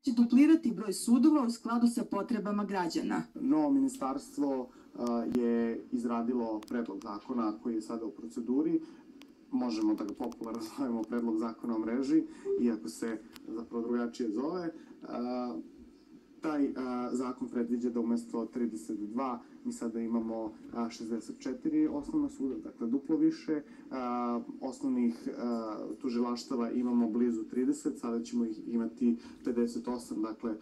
će duplirati broj sudova u skladu sa potrebama građana. Novo ministarstvo je izradilo predlog zakona koji je sada u proceduri. Možemo da ga popularno zovemo predlog zakona o mreži, iako se zapravo drugačije zove. Taj zakon predviđa da umesto 32 mi sada imamo 64 osnovna suda, dakle duplo više. Osnovnih tužilaštava imamo blizu 30, sada ćemo ih imati 58, dakle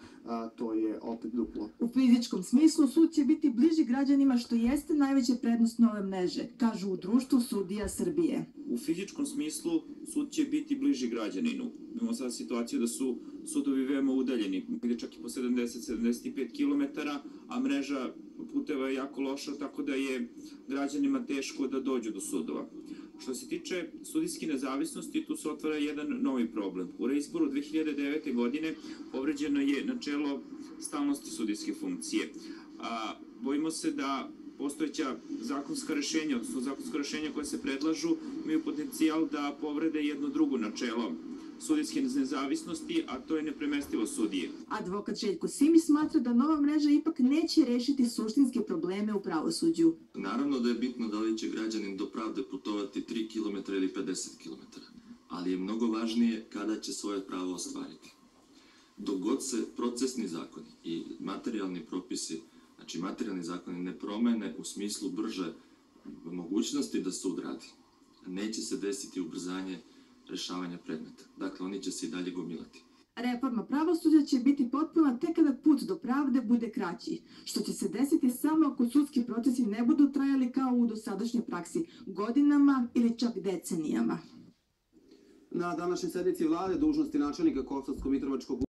to je opet duplo. U fizičkom smislu sud će biti bliži građanima, što jeste najveća prednost nove mreže, kažu u Društvu sudija Srbije. U fizičkom smislu sud će biti bliži građaninu. Imamo sada situaciju da su sudovi veoma udaljeni, gde čak i po 70-75 km, a mreža puteva je jako loša, tako da je građanima teško da dođu do sudova. Što se tiče sudijske nezavisnosti, tu se otvara jedan novi problem. U reizboru 2009. godine povređeno je načelo stalnosti sudijske funkcije. Bojimo se da postojeća zakonska rešenja, odnosno zakonska rešenja koja se predlažu, imaju potencijal da povrede jedno drugo načelo sudijske nezavisnosti, a to je nepremestivo sudije. Advokat Željko Simić smatra da nova mreža ipak neće rešiti suštinske probleme u pravosuđu. Naravno da je bitno da li će građanin do pravde putovati 3 km ili 50 km, ali je mnogo važnije kada će svoje pravo ostvariti. Dok god se procesni zakoni i materijalni propisi, znači materijalni zakoni ne promene u smislu brže mogućnosti da sud radi, neće se desiti ubrzanje rešavanja predmeta. Dakle, oni će se i dalje gomilati. Reforma pravosuđa će biti potpuna tek kada put do pravde bude kraći, što će se desiti samo ako sudski procesi ne budu trajali kao u dosadašnjoj praksi, godinama ili čak decenijama. Na današnjoj sednici vlade dužnosti načelnika Kosovsko-Mitrovačkog